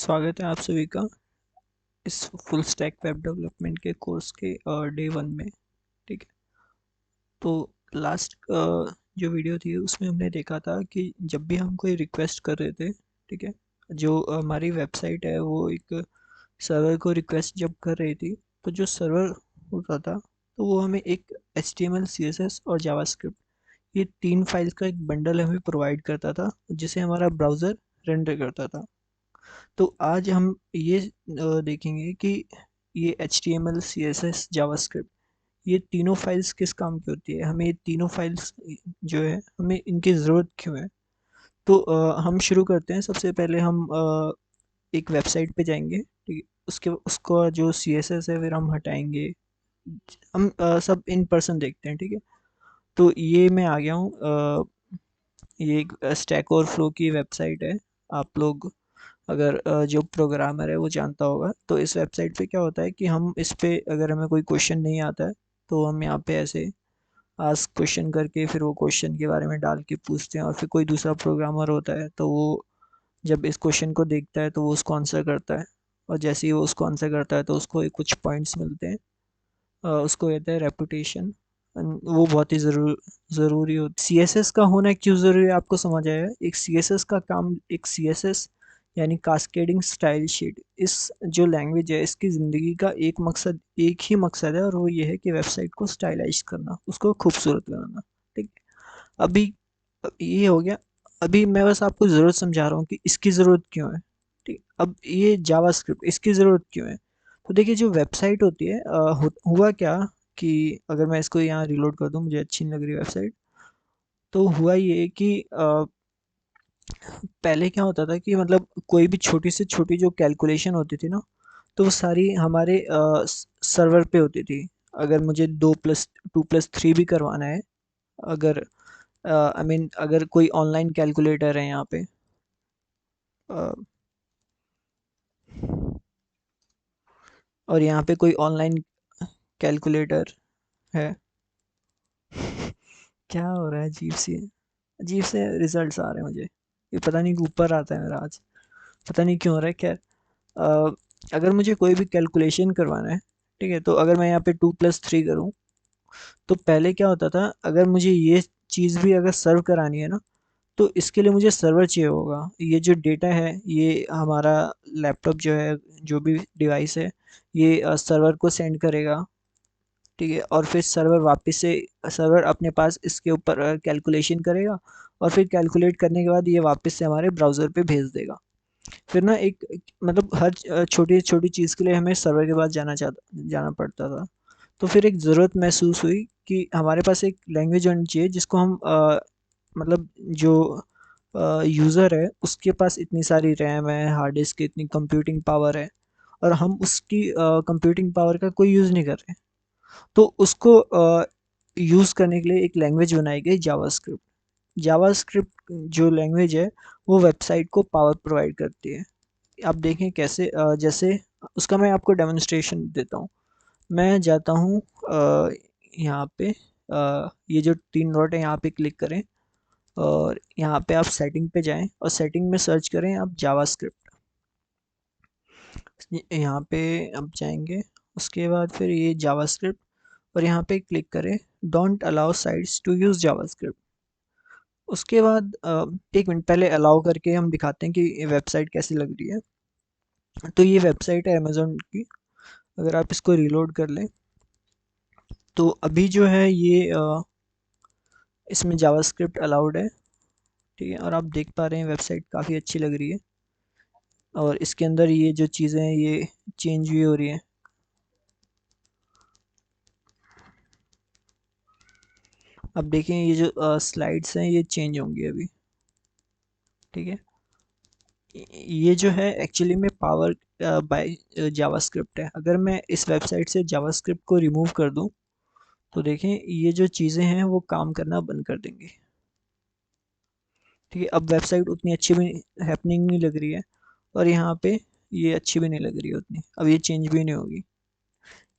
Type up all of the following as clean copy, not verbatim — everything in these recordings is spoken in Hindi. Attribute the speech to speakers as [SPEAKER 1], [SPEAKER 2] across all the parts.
[SPEAKER 1] स्वागत है आप सभी का इस फुल स्टैक वेब डेवलपमेंट के कोर्स के डे 1 में। ठीक है। तो लास्ट जो वीडियो थी उसमें हमने देखा था कि जब भी हम कोई रिक्वेस्ट कर रहे थे, ठीक है, जो हमारी वेबसाइट है वो एक सर्वर को रिक्वेस्ट जब कर रही थी, तो जो सर्वर होता था तो वो हमें एक HTML CSS और जावास्क्रिप्ट, ये तीन फाइल्स का एक बंडल हमें प्रोवाइड करता था जिसे हमारा ब्राउज़र रेंडर करता था। तो आज हम ये देखेंगे कि ये HTML CSS जावास्क्रिप्ट, ये तीनों फाइल्स किस काम की होती है, हमें ये तीनों फाइल्स जो है हमें इनकी ज़रूरत क्यों है। तो हम शुरू करते हैं। सबसे पहले हम एक वेबसाइट पे जाएंगे, ठीक है। उसके उसका जो CSS है फिर हम हटाएंगे। हम सब इन पर्सन देखते हैं, ठीक है। तो ये मैं आ गया हूँ। ये एक स्टैक ओवरफ्लो की वेबसाइट है। आप लोग अगर जो प्रोग्रामर है वो जानता होगा। तो इस वेबसाइट पे क्या होता है कि हम इस पे अगर हमें कोई क्वेश्चन नहीं आता है तो हम यहाँ पे ऐसे आस्क क्वेश्चन करके फिर वो क्वेश्चन के बारे में डाल के पूछते हैं, और फिर कोई दूसरा प्रोग्रामर होता है तो वो जब इस क्वेश्चन को देखता है तो वो उसको आंसर करता है। और जैसे ही वो उसको आंसर करता है तो उसको कुछ पॉइंट्स मिलते हैं। उसको कहते हैं रेपुटेशन। वो बहुत ही ज़रूरी होती। CSS का होना क्यों ज़रूरी है आपको समझ आया। एक CSS का काम, एक CSS यानी कास्केडिंग स्टाइल शीट, इस जो लैंग्वेज है इसकी ज़िंदगी का एक ही मकसद है, और वो ये है कि वेबसाइट को स्टाइलाइज करना, उसको खूबसूरत बनाना। ठीक है। अभी ये हो गया। अभी मैं बस आपको ज़रूरत समझा रहा हूँ कि इसकी ज़रूरत क्यों है। ठीक। अब ये जावास्क्रिप्ट, इसकी ज़रूरत क्यों है। तो देखिए, जो वेबसाइट होती है हुआ क्या कि अगर मैं इसको यहाँ रिलोड कर दूँ, मुझे अच्छी नहीं लग रही वेबसाइट। तो हुआ ये कि पहले क्या होता था कि मतलब कोई भी छोटी से छोटी जो कैलकुलेशन होती थी ना, तो वो सारी हमारे सर्वर पे होती थी। अगर मुझे 2+2+3 भी करवाना है, अगर आई मीन अगर कोई ऑनलाइन कैलकुलेटर है यहाँ पे, अ, और यहाँ पे कोई ऑनलाइन कैलकुलेटर है। क्या हो रहा है, अजीब से रिजल्ट्स आ रहे हैं मुझे। ये पता नहीं ऊपर आता है मेरा आज, पता नहीं क्यों हो रहा है। खैर, अ, अगर मुझे कोई भी कैलकुलेशन करवाना है, ठीक है, तो अगर मैं यहाँ पे 2+3 करूँ, तो पहले क्या होता था, अगर मुझे ये चीज़ भी अगर सर्व करानी है ना, तो इसके लिए मुझे सर्वर चाहिए होगा। ये जो डेटा है, ये हमारा लैपटॉप जो है, जो भी डिवाइस है, ये सर्वर को सेंड करेगा। ठीक है। और फिर सर्वर अपने पास इसके ऊपर कैलकुलेशन करेगा, और फिर कैलकुलेट करने के बाद ये वापस से हमारे ब्राउज़र पे भेज देगा। फिर ना मतलब हर छोटी छोटी चीज़ के लिए हमें सर्वर के पास जाना पड़ता था। तो फिर एक ज़रूरत महसूस हुई कि हमारे पास एक लैंग्वेज होनी चाहिए जिसको हम मतलब जो यूज़र है उसके पास इतनी सारी रैम है, हार्ड डिस्क की इतनी कंप्यूटिंग पावर है, और हम उसकी कंप्यूटिंग पावर का कोई यूज़ नहीं कर रहे। तो उसको यूज़ करने के लिए एक लैंग्वेज बनाई गई, जावास्क्रिप्ट। जावास्क्रिप्ट जो लैंग्वेज है वो वेबसाइट को पावर प्रोवाइड करती है। आप देखें कैसे, जैसे उसका मैं आपको डेमोन्स्ट्रेशन देता हूँ। मैं जाता हूँ यहाँ पे, ये जो 3 डॉट है यहाँ पे क्लिक करें, और यहाँ पे आप सेटिंग पे जाएं और सेटिंग में सर्च करें आप जावास्क्रिप्ट। यहाँ पे आप जाएंगे, उसके बाद फिर ये जावास्क्रिप्ट, और यहाँ पे क्लिक करें don't allow sites to use JavaScript. उसके बाद 1 मिनट पहले अलाउ करके हम दिखाते हैं कि ये वेबसाइट कैसी लग रही है। तो ये वेबसाइट है अमेज़न की। अगर आप इसको रीलोड कर लें तो अभी जो है ये इसमें जावास्क्रिप्ट अलाउड है। ठीक है। और आप देख पा रहे हैं वेबसाइट काफ़ी अच्छी लग रही है, और इसके अंदर ये जो चीज़ें हैं ये चेंज भी हो रही हैं। अब देखें ये जो स्लाइड्स हैं ये चेंज होंगी अभी। ठीक है। ये जो है एक्चुअली में पावर बाय जावास्क्रिप्ट है। अगर मैं इस वेबसाइट से जावास्क्रिप्ट को रिमूव कर दूं तो देखें ये जो चीज़ें हैं वो काम करना बंद कर देंगी। ठीक है। अब वेबसाइट उतनी अच्छी भी हैपनिंग नहीं लग रही है, और यहाँ पे ये अच्छी भी नहीं लग रही है उतनी। अब ये चेंज भी नहीं होगी।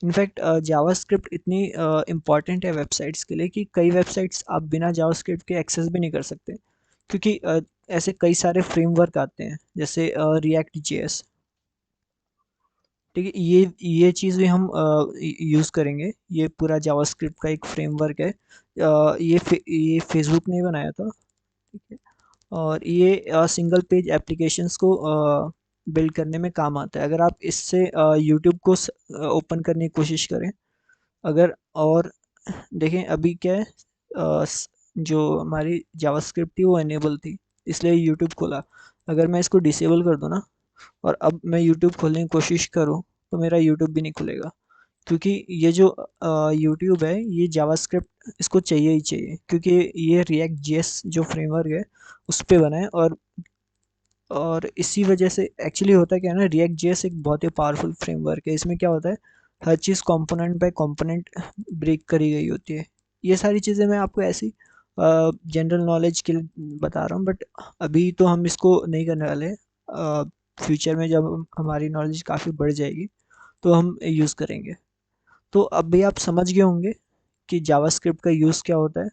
[SPEAKER 1] इनफैक्ट जावास्क्रिप्ट इतनी इम्पॉर्टेंट है वेबसाइट्स के लिए कि कई वेबसाइट्स आप बिना जावास्क्रिप्ट के एक्सेस भी नहीं कर सकते, क्योंकि ऐसे कई सारे फ्रेमवर्क आते हैं, जैसे रिएक्ट जेएस। ठीक है, ये चीज़ भी हम यूज़ करेंगे। ये पूरा जावास्क्रिप्ट का एक फ्रेमवर्क है। ये फेसबुक ने बनाया था। ठीक है, और ये सिंगल पेज एप्लीकेशंस को बिल्ड करने में काम आता है। अगर आप इससे यूट्यूब को ओपन करने की कोशिश करें, अगर और देखें अभी क्या है, जो हमारी जावास्क्रिप्ट थी वो इनेबल थी, इसलिए यूट्यूब खोला। अगर मैं इसको डिसेबल कर दूँ ना, और अब मैं यूट्यूब खोलने की कोशिश करूँ, तो मेरा यूट्यूब भी नहीं खुलेगा। क्योंकि ये जो यूट्यूब है, ये जावास्क्रिप्ट इसको चाहिए ही चाहिए, क्योंकि ये रिएक्ट जेएस जो फ्रेमवर्क है उस पे बना है। और इसी वजह से एक्चुअली होता क्या है ना, रिएक्ट जेएस एक बहुत ही पावरफुल फ्रेमवर्क है। इसमें क्या होता है, हर चीज़ कंपोनेंट बाय कंपोनेंट ब्रेक करी गई होती है। ये सारी चीज़ें मैं आपको ऐसी जनरल नॉलेज के लिए बता रहा हूँ, बट अभी तो हम इसको नहीं करने वाले। फ्यूचर में जब हमारी नॉलेज काफ़ी बढ़ जाएगी तो हम यूज़ करेंगे। तो अब भी आप समझ गए होंगे कि जावास्क्रिप्ट का यूज़ क्या होता है।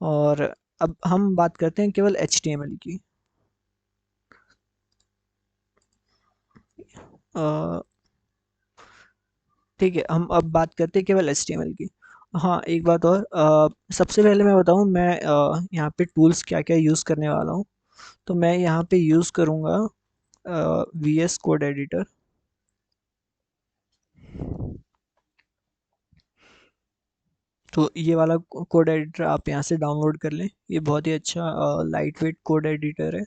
[SPEAKER 1] और अब हम बात करते हैं केवल एचटीएमएल की। अ, ठीक है, हम अब बात करते हैं केवल एचटीएमएल की। हाँ, एक बात और, सबसे पहले मैं बताऊँ, मैं यहाँ पे टूल्स क्या क्या यूज़ करने वाला हूँ। तो मैं यहाँ पे यूज़ करूँगा वी एस कोड एडिटर। तो ये वाला कोड एडिटर आप यहाँ से डाउनलोड कर लें। ये बहुत ही अच्छा लाइट वेट कोड एडिटर है।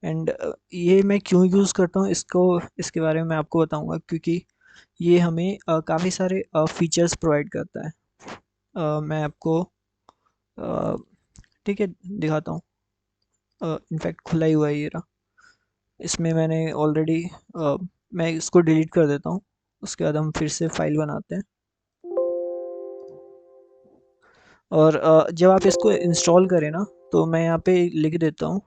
[SPEAKER 1] एंड ये मैं क्यों यूज़ करता हूँ इसको, इसके बारे में मैं आपको बताऊँगा, क्योंकि ये हमें काफ़ी सारे फीचर्स प्रोवाइड करता है। मैं आपको अ, ठीक है दिखाता हूँ। इनफैक्ट खुला ही हुआ है ये रहा। इसमें मैंने ऑलरेडी, मैं इसको डिलीट कर देता हूँ, उसके बाद हम फिर से फाइल बनाते हैं। और जब आप इसको इंस्टॉल करें ना, तो मैं यहाँ पे लिख देता हूँ।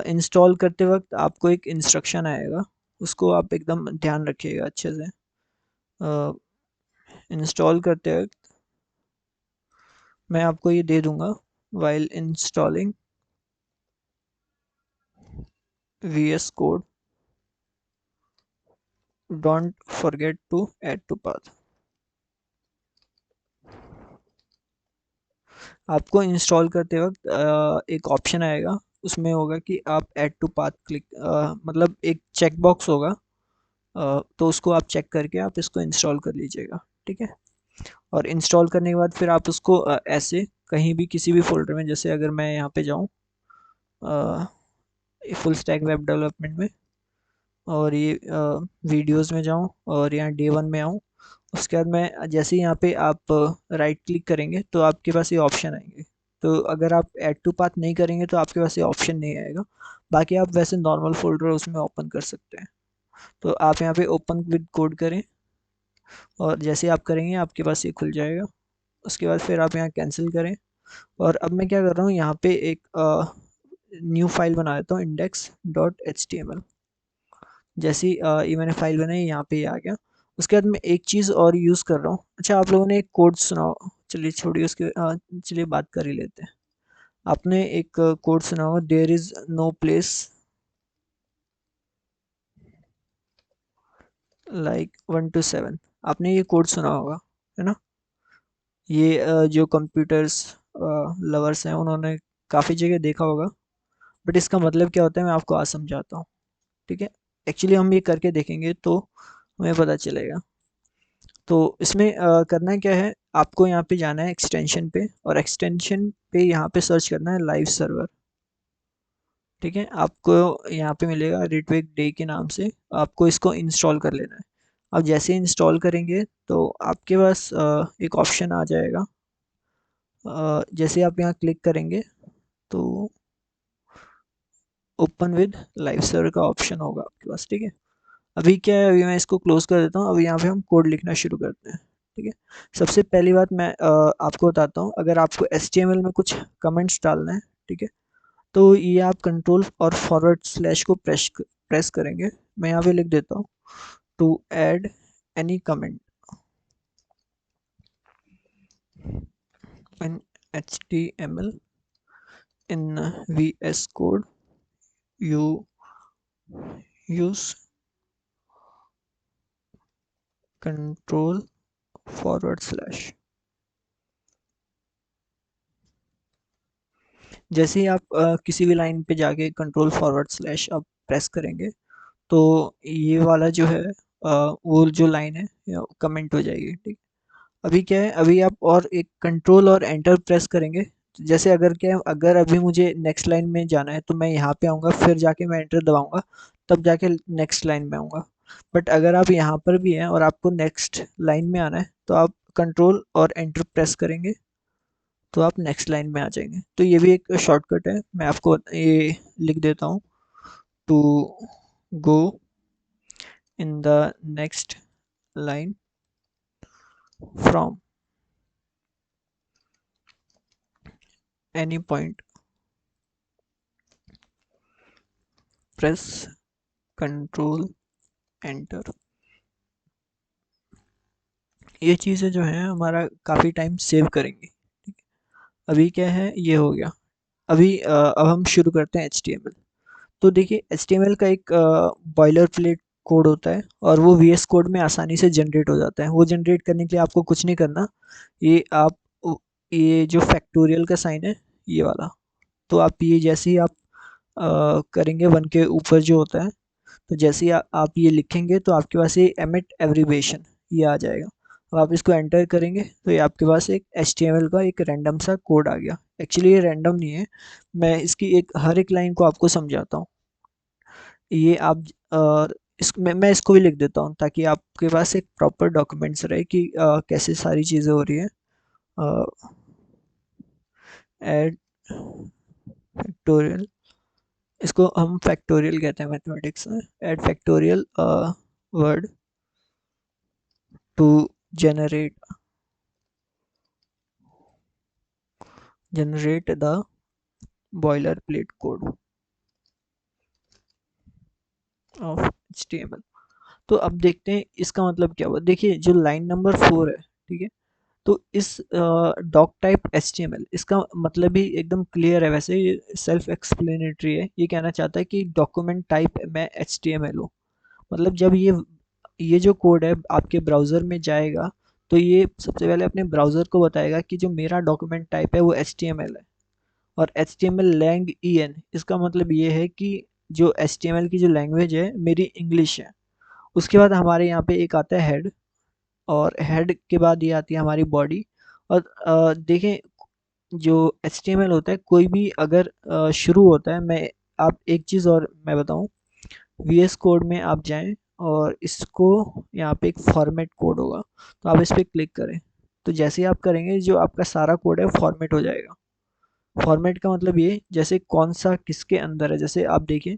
[SPEAKER 1] इंस्टॉल करते वक्त आपको एक इंस्ट्रक्शन आएगा, उसको आप एकदम ध्यान रखिएगा अच्छे से। इंस्टॉल करते वक्त मैं आपको ये दे दूंगा, while installing V S code don't forget to add to path. आपको इंस्टॉल करते वक्त एक ऑप्शन आएगा, उसमें होगा कि आप ऐड टू पाथ क्लिक, मतलब एक चेक बॉक्स होगा। तो उसको आप चेक करके आप इसको इंस्टॉल कर लीजिएगा। ठीक है, और इंस्टॉल करने के बाद फिर आप उसको ऐसे कहीं भी किसी भी फोल्डर में, जैसे अगर मैं यहाँ पे जाऊँ फुल स्टैक वेब डेवलपमेंट में, और ये वीडियोस में जाऊँ, और यहाँ डे वन में आऊँ, उसके बाद मैं जैसे ही यहाँ पे आप राइट क्लिक करेंगे तो आपके पास ये ऑप्शन आएंगे। तो अगर आप ऐड टू पाथ नहीं करेंगे तो आपके पास ये ऑप्शन नहीं आएगा। बाकी आप वैसे नॉर्मल फोल्डर उसमें ओपन कर सकते हैं। तो आप यहाँ पे ओपन विद कोड करें, और जैसे आप करेंगे आपके पास ये खुल जाएगा। उसके बाद फिर आप यहाँ कैंसिल करें। और अब मैं क्या कर रहा हूँ, यहाँ पे एक न्यू फाइल बना देता हूँ, index dot H T M L. जैसे ही ये मैंने फाइल बनाई, यहाँ पे ये आ गया। उसके बाद मैं एक चीज़ और यूज़ कर रहा हूँ। अच्छा, आप लोगों ने एक कोड सुनाओ, चलिए छोड़िए उसके, चलिए बात कर ही लेते हैं। आपने एक कोड सुना होगा, there is no place like 1 to 7। आपने ये कोड सुना होगा, है ना? ये जो कंप्यूटर्स लवर्स हैं उन्होंने काफ़ी जगह देखा होगा। बट इसका मतलब क्या होता है मैं आपको आज समझाता हूँ। ठीक है, एक्चुअली हम ये करके देखेंगे तो हमें पता चलेगा। तो इसमें करना क्या है, आपको यहाँ पे जाना है एक्सटेंशन पे, और एक्सटेंशन पे यहाँ पे सर्च करना है लाइव सर्वर। ठीक है, आपको यहाँ पे मिलेगा रिट्वेक डे के नाम से। आपको इसको इंस्टॉल कर लेना है। आप जैसे इंस्टॉल करेंगे तो आपके पास एक ऑप्शन आ जाएगा। जैसे आप यहाँ क्लिक करेंगे तो ओपन विद लाइव सर्वर का ऑप्शन होगा आपके पास। ठीक है, अभी क्या है, अभी मैं इसको क्लोज कर देता हूँ। अभी यहाँ पे हम कोड लिखना शुरू करते हैं। ठीक है, सबसे पहली बात मैं आपको बताता हूँ, अगर आपको HTML में कुछ कमेंट्स डालना है, ठीक है, तो ये आप कंट्रोल और फॉरवर्ड स्लैश को प्रेस करेंगे। मैं यहाँ पे लिख देता हूँ, to add any comment in HTML in VS Code, you use control forward slash. जैसे ही आप किसी भी लाइन पे जाके कंट्रोल फॉरवर्ड स्लैश आप प्रेस करेंगे तो ये वाला जो है वो जो लाइन है कमेंट हो जाएगी। ठीक। अभी क्या है, अभी आप और एक कंट्रोल और एंटर प्रेस करेंगे। जैसे अगर क्या है, अगर अभी मुझे नेक्स्ट लाइन में जाना है तो मैं यहाँ पे आऊँगा, फिर जाके मैं एंटर दबाऊंगा, तब जाके नेक्स्ट लाइन में आऊँगा। बट अगर आप यहाँ पर भी हैं और आपको नेक्स्ट लाइन में आना है तो आप कंट्रोल और एंटर प्रेस करेंगे तो आप नेक्स्ट लाइन में आ जाएंगे। तो ये भी एक शॉर्टकट है, मैं आपको ये लिख देता हूँ। To go in the next line from any point press control enter. ये चीज़ें जो हैं हमारा काफ़ी टाइम सेव करेंगी। ठीक है। अभी क्या है, ये हो गया। अभी अब हम शुरू करते हैं HTML। तो देखिए HTML का एक बॉयलर प्लेट कोड होता है और वो VS कोड में आसानी से जनरेट हो जाता है। वो जनरेट करने के लिए आपको कुछ नहीं करना। ये आप ये जो फैक्टोरियल का साइन है ये वाला, तो आप ये जैसे ही आप करेंगे वन के ऊपर जो होता है, तो जैसे ही आप ये लिखेंगे तो आपके पास ये एमिट एब्रीविएशन ये आ जाएगा। अब आप इसको एंटर करेंगे तो ये आपके पास एक HTML का एक रैंडम सा कोड आ गया। एक्चुअली ये रैंडम नहीं है, मैं इसकी एक हर एक लाइन को आपको समझाता हूँ। ये आप मैं इसको भी लिख देता हूँ ताकि आपके पास एक प्रॉपर डॉक्यूमेंट्स रहे कि कैसे सारी चीज़ें हो रही है। एड फैक्टोरियल, इसको हम फैक्टोरियल कहते हैं मैथमेटिक्स में। Add factorial word to generate the boilerplate code of HTML। तो अब देखते हैं इसका मतलब क्या हुआ। देखिए जो लाइन नंबर 4 है, ठीक है, तो इस डॉक टाइप HTML इसका मतलब ही एकदम क्लियर है। वैसे ये सेल्फ एक्सप्लेनेटरी है। ये कहना चाहता है कि डॉक्यूमेंट टाइप में HTML हो। मतलब जब ये जो कोड है आपके ब्राउज़र में जाएगा तो ये सबसे पहले अपने ब्राउज़र को बताएगा कि जो मेरा डॉक्यूमेंट टाइप है वो HTML है। और HTML लैंग EN इसका मतलब ये है कि जो HTML की जो लैंग्वेज है मेरी इंग्लिश है। उसके बाद हमारे यहाँ पे एक आता है हेड, और हेड के बाद ये आती है हमारी बॉडी। और देखें जो HTML होता है कोई भी अगर शुरू होता है, मैं आप एक चीज़ और मैं बताऊँ, VS कोड में आप जाएं और इसको यहाँ पे एक फॉर्मेट कोड होगा, तो आप इस पर क्लिक करें। तो जैसे ही आप करेंगे जो आपका सारा कोड है फॉर्मेट हो जाएगा। फॉर्मेट का मतलब ये जैसे कौन सा किसके अंदर है। जैसे आप देखें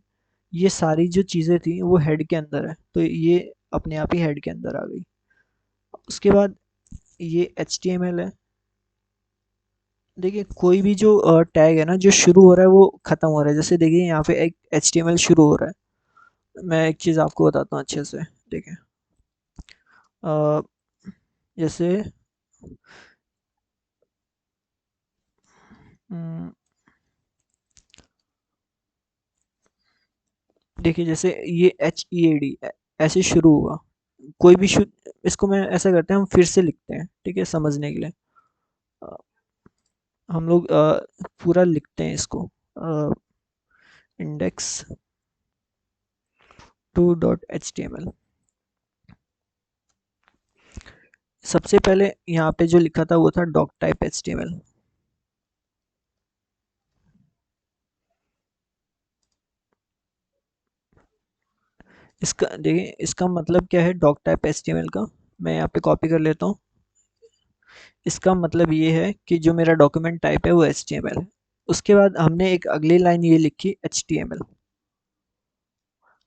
[SPEAKER 1] ये सारी जो चीज़ें थी वो हेड के अंदर है, तो ये अपने आप ही हेड के अंदर आ गई। उसके बाद ये HTML है। देखिए कोई भी जो टैग है ना जो शुरू हो रहा है वो ख़त्म हो रहा है। जैसे देखिए यहाँ पे एक HTML शुरू हो रहा है। मैं एक चीज़ आपको बताता हूँ अच्छे से। देखिए जैसे हम्म, देखिए जैसे ये HEAD ऐसे शुरू हुआ। कोई भी शुद्ध, इसको मैं ऐसा करते हैं हम फिर से लिखते हैं, ठीक है, समझने के लिए। अ, हम लोग पूरा लिखते हैं इसको। Index 2.html। सबसे पहले यहाँ पे जो लिखा था वो था डॉक टाइप HTML। इसका देखिए इसका मतलब क्या है डॉक टाइप HTML का, मैं यहाँ पे कॉपी कर लेता हूँ। इसका मतलब ये है कि जो मेरा डॉक्यूमेंट टाइप है वो HTML है। उसके बाद हमने एक अगली लाइन ये लिखी HTML।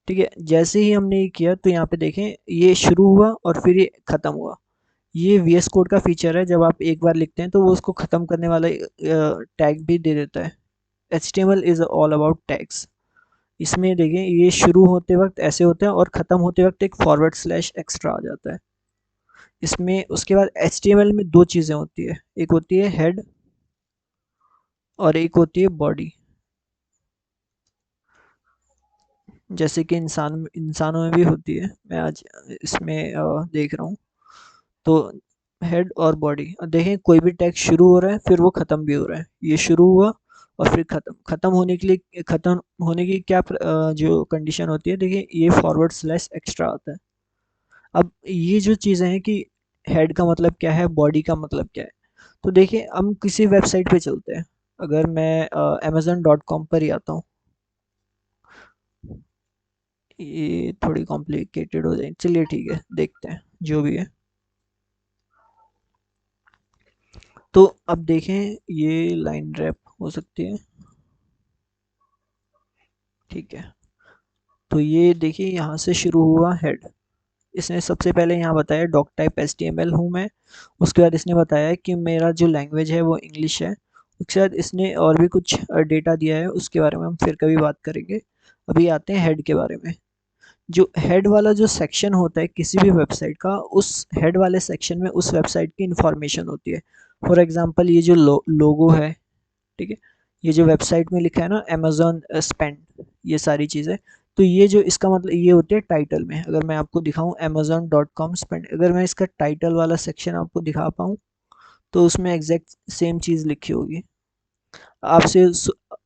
[SPEAKER 1] ठीक है, जैसे ही हमने ये किया तो यहाँ पे देखें ये शुरू हुआ और फिर ये ख़त्म हुआ। ये VS कोड का फीचर है, जब आप एक बार लिखते हैं तो वो उसको ख़त्म करने वाला टैग भी दे देता है। HTML is all about tags. इसमें देखें ये शुरू होते वक्त ऐसे होते हैं और ख़त्म होते वक्त एक फॉरवर्ड स्लैश एक्स्ट्रा आ जाता है इसमें। उसके बाद HTML में दो चीज़ें होती है, एक होती है हेड और एक होती है बॉडी। जैसे कि इंसानों में भी होती है, मैं आज इसमें देख रहा हूँ। तो हेड और बॉडी देखें, कोई भी टैग शुरू हो रहा है फिर वो ख़त्म भी हो रहा है। ये शुरू हुआ और फिर ख़त्म, ख़त्म होने के लिए, ख़त्म होने की क्या जो कंडीशन होती है, देखिए ये फॉरवर्ड स्लैश एक्स्ट्रा आता है। अब ये जो चीज़ें हैं कि हेड का मतलब क्या है, बॉडी का मतलब क्या है, तो देखिए हम किसी वेबसाइट पे चलते हैं। अगर मैं amazon.com पर ही आता हूँ, ये थोड़ी कॉम्प्लिकेटेड हो जाए, चलिए ठीक है देखते हैं जो भी है। तो अब देखें ये लाइन रैप हो सकती है, ठीक है। तो ये देखिए यहाँ से शुरू हुआ हेड। इसने सबसे पहले यहाँ बताया डॉक टाइप HTML हूँ मैं। उसके बाद इसने बताया कि मेरा जो लैंग्वेज है वो इंग्लिश है। उसके बाद इसने और भी कुछ डेटा दिया है, उसके बारे में हम फिर कभी बात करेंगे। अभी आते हैं हेड के बारे में। जो हेड वाला जो सेक्शन होता है किसी भी वेबसाइट का, उस हेड वाले सेक्शन में उस वेबसाइट की इंफॉर्मेशन होती है। फॉर एग्जांपल ये जो लोगो है, ठीक है, ये जो वेबसाइट में लिखा है ना अमेज़न स्पेंड, ये सारी चीज़ें, तो ये जो इसका मतलब ये होती है टाइटल में। अगर मैं आपको दिखाऊं amazon.com स्पेंड, अगर मैं इसका टाइटल वाला सेक्शन आपको दिखा पाऊँ तो उसमें एग्जैक्ट सेम चीज़ लिखी होगी। आपसे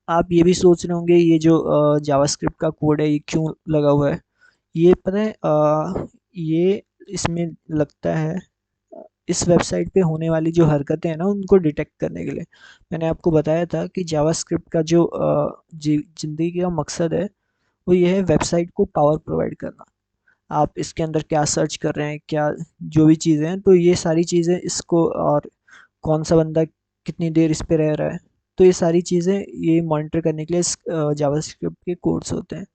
[SPEAKER 1] आप ये भी सोच रहे होंगे ये जो जावास्क्रिप्ट का कोड है ये क्यों लगा हुआ है। ये पता है ये इसमें लगता है इस वेबसाइट पे होने वाली जो हरकतें हैं ना उनको डिटेक्ट करने के लिए। मैंने आपको बताया था कि जावास्क्रिप्ट का जो ज़िंदगी का मकसद है वो ये है वेबसाइट को पावर प्रोवाइड करना। आप इसके अंदर क्या सर्च कर रहे हैं, क्या जो भी चीज़ें हैं, तो ये सारी चीज़ें इसको, और कौन सा बंदा कितनी देर इस पे रह रहा है, तो ये सारी चीज़ें ये मॉनिटर करने के लिए जावास्क्रिप्ट के कोड्स होते हैं।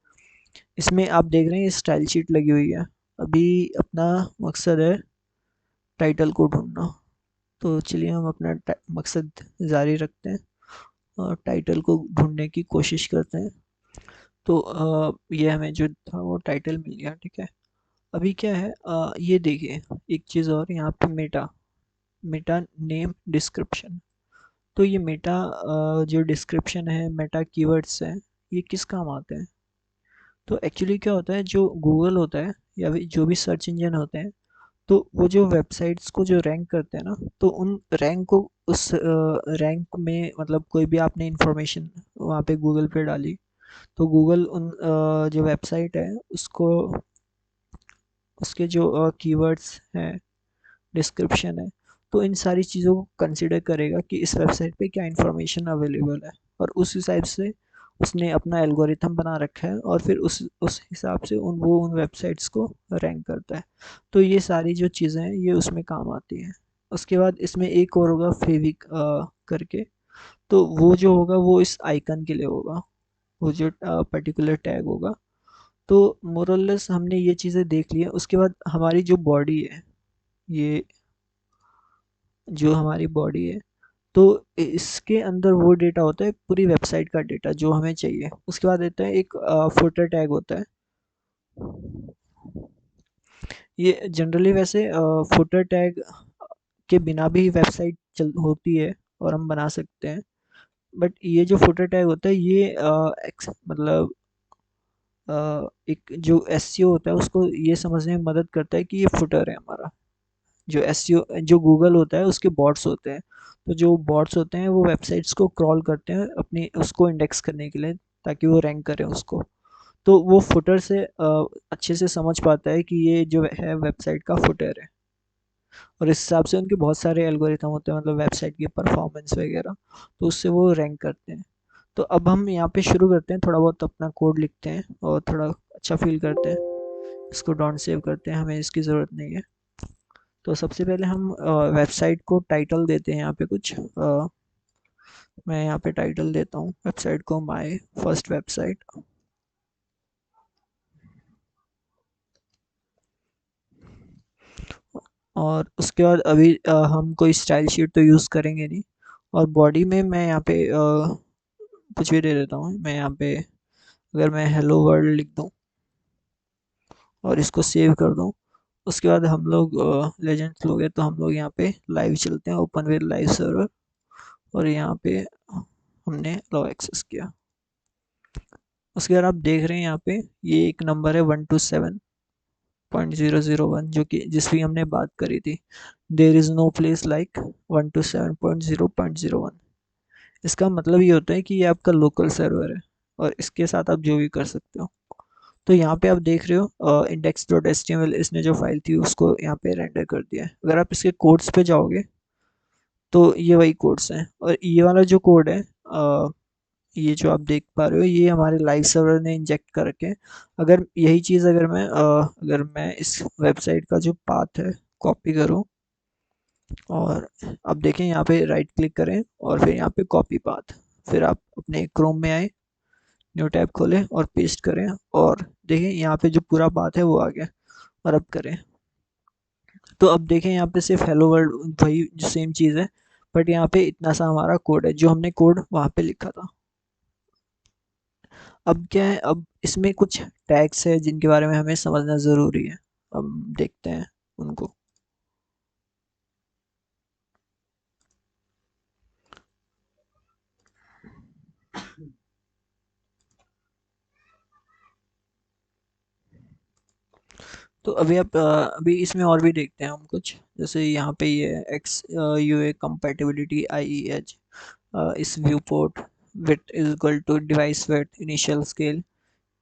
[SPEAKER 1] इसमें आप देख रहे हैं स्टाइल शीट लगी हुई है। अभी अपना मकसद है टाइटल को ढूंढना। तो चलिए हम अपना मकसद जारी रखते हैं और टाइटल को ढूंढने की कोशिश करते हैं। तो ये हमें जो था वो टाइटल मिल गया, ठीक है। अभी क्या है, ये देखिए एक चीज़ और यहाँ पे मेटा, मेटा नेम डिस्क्रिप्शन। तो ये मेटा जो डिस्क्रिप्शन है, मेटा कीवर्ड्स हैं, ये किस काम आते हैं। तो एक्चुअली क्या होता है, जो गूगल होता है या जो भी सर्च इंजन होते हैं, तो वो जो वेबसाइट्स को जो रैंक करते हैं ना, तो उन रैंक को उस रैंक में मतलब कोई भी आपने इंफॉर्मेशन वहाँ पे गूगल पे डाली, तो गूगल उन जो वेबसाइट है उसको, उसके जो कीवर्ड्स हैं, डिस्क्रिप्शन है, तो इन सारी चीज़ों को कंसिडर करेगा कि इस वेबसाइट पे क्या इंफॉर्मेशन अवेलेबल है, और उस हिसाब से उसने अपना एल्गोरिथम बना रखा है, और फिर उस हिसाब से उन वेबसाइट्स को रैंक करता है। तो ये सारी जो चीज़ें हैं ये उसमें काम आती हैं। उसके बाद इसमें एक और होगा फेविक करके, तो वो जो होगा वो इस आइकन के लिए होगा, वो जो पर्टिकुलर टैग होगा। तो मोरलेस हमने ये चीज़ें देख ली है। उसके बाद हमारी जो बॉडी है, ये जो हमारी बॉडी है, तो इसके अंदर वो डेटा होता है पूरी वेबसाइट का डेटा जो हमें चाहिए। उसके बाद देता है एक फुटर टैग होता है। ये जनरली वैसे फुटर टैग के बिना भी वेबसाइट चल होती है और हम बना सकते हैं, बट ये जो फुटर टैग होता है ये मतलब एक जो एसईओ होता है उसको ये समझने में मदद करता है कि ये फुटर है हमारा। जो एसईओ जो गूगल होता है उसके बॉट्स होते हैं, तो जो बॉट्स होते हैं वो वेबसाइट्स को क्रॉल करते हैं अपनी उसको इंडेक्स करने के लिए, ताकि वो रैंक करें उसको। तो वो फुटर से अच्छे से समझ पाता है कि ये जो है वेबसाइट का फुटर है, और इस हिसाब से उनके बहुत सारे एल्गोरिथम होते हैं, मतलब वेबसाइट की परफॉर्मेंस वगैरह, तो उससे वो रैंक करते हैं। तो अब हम यहाँ पे शुरू करते हैं, थोड़ा बहुत अपना कोड लिखते हैं और थोड़ा अच्छा फील करते हैं। इसको डोंट सेव करते हैं, हमें इसकी ज़रूरत नहीं है। तो सबसे पहले हम वेबसाइट को टाइटल देते हैं यहाँ पे कुछ मैं यहाँ पे टाइटल देता हूँ वेबसाइट को माय फर्स्ट वेबसाइट। और उसके बाद अभी हम कोई स्टाइल शीट तो यूज़ करेंगे नहीं, और बॉडी में मैं यहाँ पे कुछ भी दे देता हूँ। मैं यहाँ पे अगर मैं हेलो वर्ल्ड लिख दूँ और इसको सेव कर दूँ, उसके बाद हम लोग लेजेंड्स लोग हैं तो हम लोग यहाँ पे लाइव चलते हैं, ओपन विद लाइव सर्वर, और यहाँ पे हमने अलाउ एक्सेस किया। उसके बाद आप देख रहे हैं यहाँ पे ये एक नंबर है 1 to 7, 0.001 जो कि जिसकी हमने बात करी थी, there is no place like 127.0.01। इसका मतलब ये होता है कि ये आपका लोकल सर्वर है और इसके साथ आप जो भी कर सकते हो। तो यहाँ पे आप देख रहे हो index.html इसने जो फाइल थी उसको यहाँ पे रेंडर कर दिया है। अगर आप इसके कोड्स पे जाओगे तो ये वही कोड्स हैं, और ये वाला जो कोड है ये जो आप देख पा रहे हो ये हमारे लाइव सर्वर ने इंजेक्ट कर रखे हैं। अगर यही चीज़ अगर मैं इस वेबसाइट का जो पाथ है कॉपी करूँ, और अब देखें यहाँ पे राइट क्लिक करें और फिर यहाँ पे कॉपी पाथ, फिर आप अपने क्रोम में आए, न्यू टैब खोलें और पेस्ट करें, और देखें यहाँ पे जो पूरा पाथ है वो आ गया। और अब करें तो अब देखें यहाँ पे सिर्फ हेलो वर्ल्ड वही जो सेम चीज़ है, बट यहाँ पे इतना सा हमारा कोड है जो हमने कोड वहाँ पे लिखा था। अब क्या है, अब इसमें कुछ टैग्स है जिनके बारे में हमें समझना ज़रूरी है। अब देखते हैं उनको। तो अभी इसमें और भी देखते हैं हम कुछ, जैसे यहाँ पे ये X U A compatibility I E H, इस viewport width is equal to device width initial scale.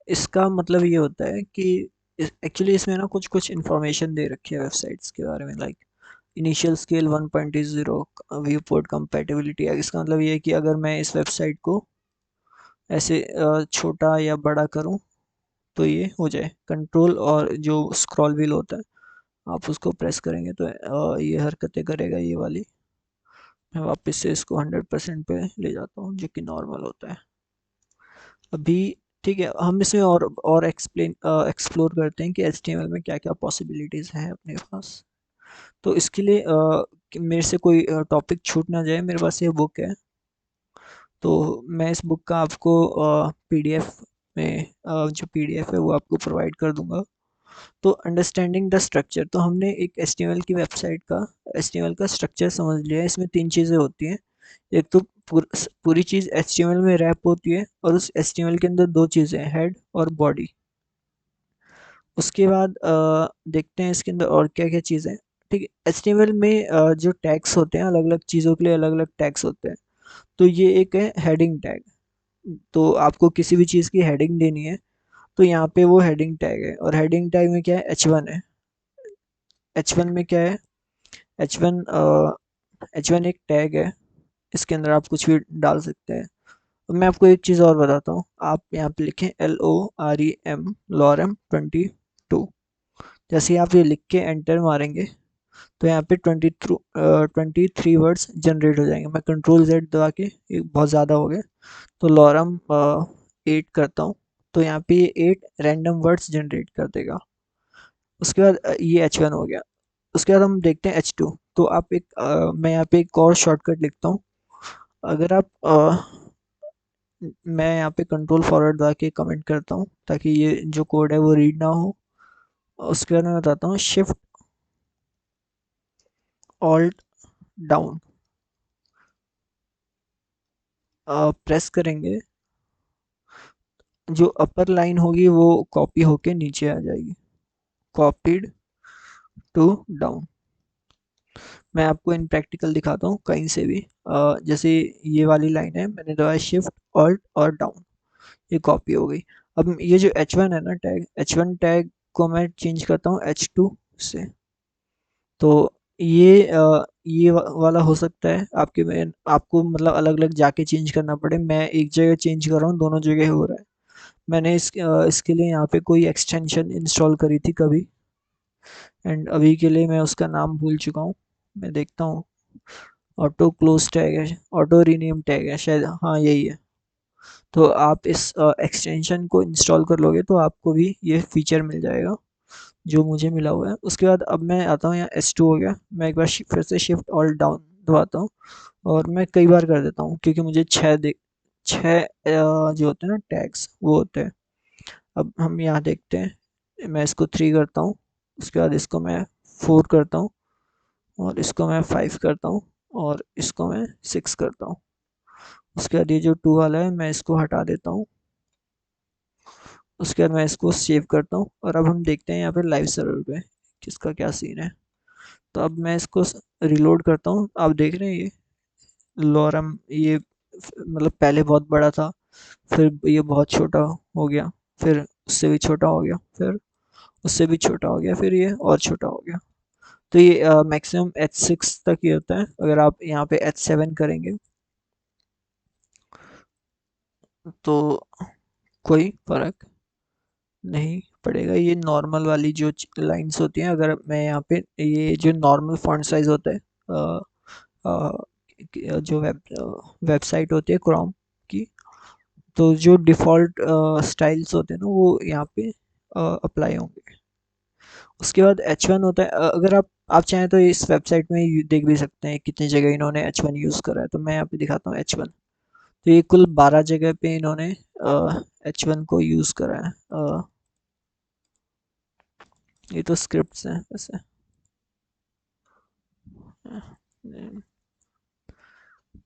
[SPEAKER 1] इसका मतलब ये होता है कि एक्चुअली इसमें ना कुछ कुछ इन्फॉर्मेशन दे रखी है वेबसाइट्स के बारे में, like initial scale 1.0 view port compatibility. इसका मतलब ये है कि अगर मैं इस वेबसाइट को ऐसे छोटा या बड़ा करूँ तो ये हो जाए कंट्रोल, और जो स्क्रॉल व्हील होता है आप उसको प्रेस करेंगे तो ये हरकतें करेगा ये वाली। मैं वापस से इसको 100% पे ले जाता हूँ जो कि नॉर्मल होता है अभी। ठीक है, हम इसमें और एक्सप्लोर करते हैं कि HTML में क्या क्या पॉसिबिलिटीज़ हैं अपने पास। तो इसके लिए कि मेरे से कोई टॉपिक छूट ना जाए, मेरे पास ये बुक है, तो मैं इस बुक का आपको PDF में जो PDF है वो आपको प्रोवाइड कर दूंगा। तो अंडरस्टैंडिंग द स्ट्रक्चर, तो हमने एक HTML की वेबसाइट का HTML का स्ट्रक्चर समझ लिया है। इसमें 3 चीज़ें होती हैं। एक तो पूरी चीज़ HTML में रैप होती है, और उस HTML के अंदर 2 चीज़ें हैं, हेड और बॉडी। उसके बाद देखते हैं इसके अंदर और क्या क्या चीज़ें हैं। ठीक है, HTML में जो टैग्स होते हैं अलग अलग चीज़ों के लिए अलग अलग टैग्स होते हैं। तो ये एक है हेडिंग टैग। तो आपको किसी भी चीज़ की हेडिंग देनी है तो यहाँ पे वो हेडिंग टैग है, और हेडिंग टैग में क्या है, H1 है। H1 में क्या है, H1 H1 एक टैग है, इसके अंदर आप कुछ भी डाल सकते हैं। अब मैं आपको एक चीज़ और बताता हूँ, आप यहाँ पे लिखें LOREM lorem 22। जैसे ही आप ये लिख के एंटर मारेंगे तो यहाँ पे 23 वर्ड्स जनरेट हो जाएंगे। मैं Ctrl Z दबा के, ये बहुत ज़्यादा हो गया, तो लॉरम 8 करता हूँ, तो यहाँ पे ये 8 रैंडम वर्ड्स जनरेट कर देगा। उसके बाद ये H1 हो गया। उसके बाद हम देखते हैं H2। तो मैं यहाँ पे एक और शॉर्टकट लिखता हूँ। अगर आप मैं यहाँ पे कंट्रोल फॉरवर्ड दबा के कमेंट करता हूँ ताकि ये जो कोड है वो रीड ना हो। उसके बाद मैं बताता हूँ शिफ्ट ऑल्ट डाउन, प्रेस करेंगे, जो अपर लाइन होगी वो कॉपी होके नीचे आ जाएगी, कॉपीड टू डाउन। मैं आपको इन प्रैक्टिकल दिखाता हूँ कहीं से भी। जैसे ये वाली लाइन है, मैंने दबाया शिफ्ट ऑल्ट और डाउन, ये कॉपी हो गई। अब ये जो H1 है ना टैग, H1 टैग को मैं चेंज करता हूँ H2 से। तो ये वाला हो सकता है आपके में, आपको मतलब अलग अलग जाके चेंज करना पड़े। मैं एक जगह चेंज कर रहा हूँ, दोनों जगह हो रहा है। मैंने इसके लिए यहाँ पे कोई एक्सटेंशन इंस्टॉल करी थी कभी, एंड अभी के लिए मैं उसका नाम भूल चुका हूँ। मैं देखता हूँ, ऑटो क्लोज टैग है, ऑटो रीनेम टैग है शायद, हाँ यही है। तो आप इस एक्सटेंशन को इंस्टॉल कर लोगे तो आपको भी ये फीचर मिल जाएगा जो मुझे मिला हुआ है। उसके बाद अब मैं आता हूँ यहाँ S2 हो गया, मैं एक बार फिर से शिफ्ट ऑल डाउन दबाता हूँ, और मैं कई बार कर देता हूँ क्योंकि मुझे छः जो होते हैं ना टैग्स वो होते हैं। अब हम यहाँ देखते हैं, मैं इसको 3 करता हूँ, उसके बाद इसको मैं 4 करता हूँ, और इसको मैं 5 करता हूँ, और इसको मैं 6 करता हूँ। उसके बाद ये जो 2 वाला है मैं इसको हटा देता हूँ, उसके बाद मैं इसको सेव करता हूँ और अब हम देखते हैं यहाँ पे लाइव सर्वर पे किसका क्या सीन है। तो अब मैं इसको रिलोड करता हूँ, आप देख रहे हैं ये लॉरम, ये मतलब पहले बहुत बड़ा था, फिर ये बहुत छोटा हो गया, फिर उससे भी छोटा हो गया, फिर उससे भी छोटा हो गया, फिर ये और छोटा हो गया। तो ये मैक्सिमम H6 तक ही होता है। अगर आप यहाँ पे H7 करेंगे तो कोई फर्क नहीं पड़ेगा। ये नॉर्मल वाली जो लाइंस होती हैं, अगर मैं यहाँ पे ये जो नॉर्मल फॉन्ट साइज होता है जो वेबसाइट होती है क्रोम की, तो जो डिफ़ॉल्ट स्टाइल्स होते हैं ना वो यहाँ पे अप्लाई होंगे। उसके बाद H1 होता है। अगर आप चाहें तो इस वेबसाइट में देख भी सकते हैं कितनी जगह इन्होंने H1 यूज़ करा है। तो मैं यहाँ पे दिखाता हूँ H1। तो ये कुल 12 जगह पे इन्होंने H1 को यूज़ करा है। ये तो स्क्रिप्ट्स हैं वैसे।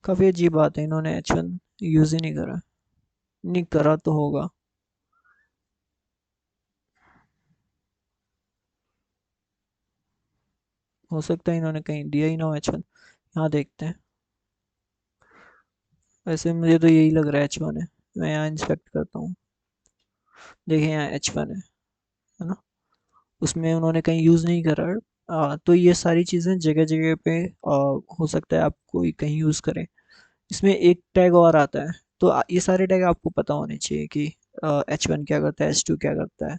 [SPEAKER 1] काफ़ी अजीब बात है, इन्होंने H1 यूज़ ही नहीं करा। नहीं करा तो होगा। हो सकता है इन्होंने कहीं दिया ही ना हो H1। यहाँ देखते हैं। वैसे मुझे तो यही लग रहा है H1 है। मैं यहाँ इंस्पेक्ट करता हूँ। देखिए यहाँ H1 है ना? उसमें उन्होंने कहीं यूज़ नहीं करा है। तो ये सारी चीज़ें जगह जगह पे हो सकता है आप कोई कहीं यूज़ करें। इसमें एक टैग और आता है। तो ये सारे टैग आपको पता होने चाहिए कि H1 क्या करता है, H2 क्या करता है।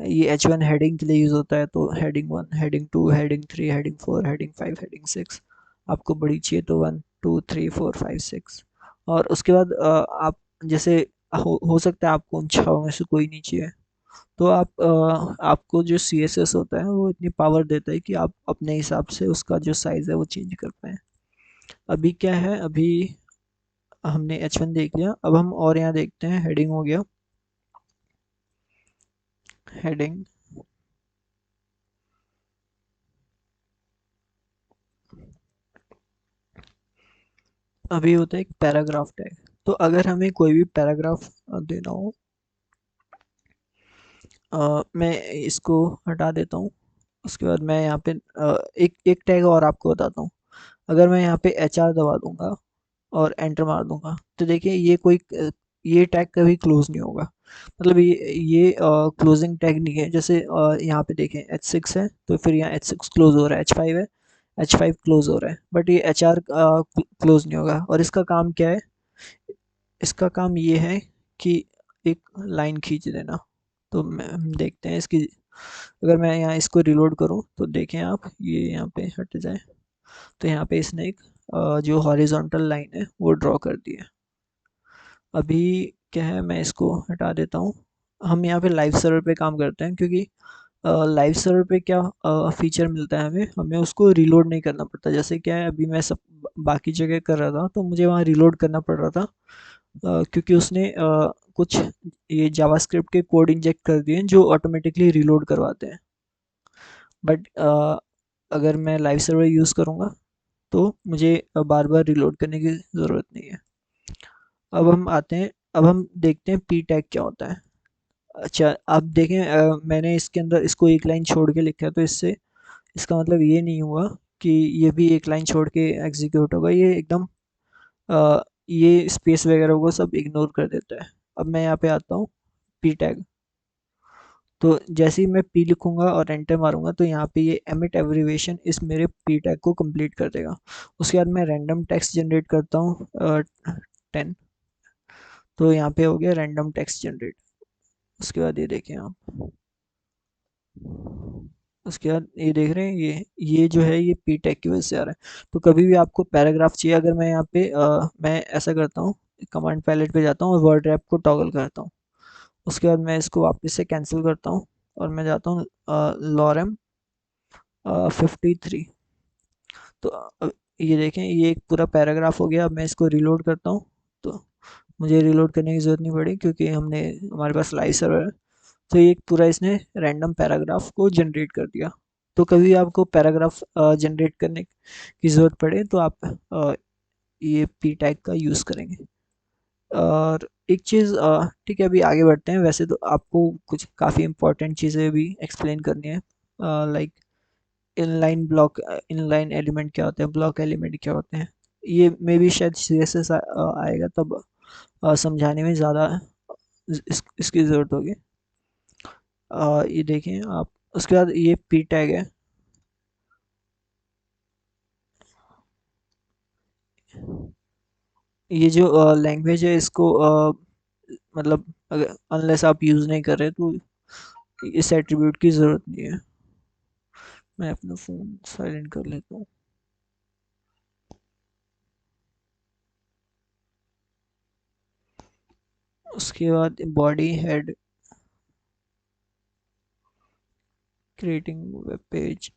[SPEAKER 1] ये H1 हेडिंग के लिए यूज़ होता है, तो heading 1, heading 2, heading 3, heading 4, heading 5, heading 6। आपको बड़ी चाहिए तो 1, 2, 3, 4, 5, 6। और उसके बाद आप जैसे हो सकता है आपको उन छह में से कोई नहीं चाहिए, तो आपको जो CSS होता है वो इतनी पावर देता है कि आप अपने हिसाब से उसका जो साइज़ है वो चेंज कर पाएँ। अभी क्या है, अभी हमने H1 देख लिया। अब हम और यहाँ देखते हैं, हेडिंग हो गया। हेडिंग अभी होता है एक पैराग्राफ टैग। तो अगर हमें कोई भी पैराग्राफ देना हो, मैं इसको हटा देता हूँ। उसके बाद मैं यहाँ पे एक एक टैग और आपको बताता हूँ। अगर मैं यहाँ पे HR दबा दूंगा और एंटर मार दूंगा तो देखिए ये टैग कभी क्लोज नहीं होगा। मतलब ये क्लोजिंग टैग नहीं है। जैसे यहाँ पे देखें H6 है तो फिर यहाँ H6 क्लोज हो रहा है, H5 है, H5 क्लोज हो रहा है, बट ये HR क्लोज नहीं होगा। और इसका काम क्या है? इसका काम ये है कि एक लाइन खींच देना। तो हम देखते हैं इसकी। अगर मैं यहाँ इसको रिलोड करूँ तो देखें आप, ये यहाँ पे हट जाए तो यहाँ पे इसने एक जो हॉरिजॉन्टल लाइन है वो ड्रॉ कर दी है। अभी क्या है, मैं इसको हटा देता हूँ। हम यहाँ पे लाइव सर्वर पे काम करते हैं, क्योंकि लाइव सर्वर पे क्या फीचर मिलता है हमें हमें उसको रिलोड नहीं करना पड़ता। जैसे क्या है, अभी मैं सब बाकी जगह कर रहा था तो मुझे वहाँ रिलोड करना पड़ रहा था, क्योंकि उसने कुछ ये जावास्क्रिप्ट के कोड इंजेक्ट कर दिए हैं जो ऑटोमेटिकली रिलोड करवाते हैं। बट अगर मैं लाइव सर्वर यूज़ करूँगा तो मुझे बार बार रिलोड करने की ज़रूरत नहीं है। अब हम आते हैं, अब हम देखते हैं पी टैग क्या होता है। अच्छा, आप देखें, मैंने इसके अंदर इसको एक लाइन छोड़ के लिखा है, तो इससे इसका मतलब ये नहीं हुआ कि ये भी एक लाइन छोड़ के एग्जीक्यूट होगा। ये एकदम ये स्पेस वगैरह को सब इग्नोर कर देता है। अब मैं यहाँ पे आता हूँ पी टैग। तो जैसे ही मैं पी लिखूंगा और एंटर मारूंगा तो यहाँ पे ये एमिट एब्रिविएशन इस मेरे पी टैग को कंप्लीट कर देगा। उसके बाद मैं रैंडम टेक्स्ट जनरेट करता हूँ 10। तो यहाँ पे हो गया रैंडम टेक्स्ट जनरेट। उसके बाद ये देखें आप, उसके बाद ये देख रहे हैं, ये जो है ये पी टैग की वजह से आ रहा है। तो कभी भी आपको पैराग्राफ चाहिए, अगर मैं यहाँ पे मैं ऐसा करता हूँ, कमांड पैलेट पे जाता हूँ और वर्ड रैप को टॉगल करता हूँ। उसके बाद मैं इसको वापस से कैंसिल करता हूँ और मैं जाता हूँ लॉरम 53। तो ये देखें, ये एक पूरा पैराग्राफ हो गया। अब मैं इसको रिलोड करता हूँ तो मुझे रिलोड करने की ज़रूरत नहीं पड़ी, क्योंकि हमारे पास लाइव सर्वर है। तो ये एक पूरा इसने रैंडम पैराग्राफ को जनरेट कर दिया। तो कभी आपको पैराग्राफ जनरेट करने की ज़रूरत पड़े तो आप ये पी टैग का यूज़ करेंगे। और एक चीज़ ठीक है, अभी आगे बढ़ते हैं। वैसे तो आपको कुछ काफ़ी इंपॉर्टेंट चीज़ें भी एक्सप्लेन करनी है, लाइक इनलाइन एलिमेंट क्या होते हैं, ब्लॉक एलिमेंट क्या होते हैं। ये मे भी शायद सीएसएस आएगा तब समझाने में ज़्यादा इसकी ज़रूरत होगी। ये देखें आप, उसके बाद ये पी टैग है। ये जो लैंग्वेज है इसको मतलब अगर अनलेस आप यूज़ नहीं कर रहे तो इस एट्रीब्यूट की ज़रूरत नहीं है। मैं अपना फ़ोन साइलेंट कर लेता हूँ। उसके बाद body head, creating web page,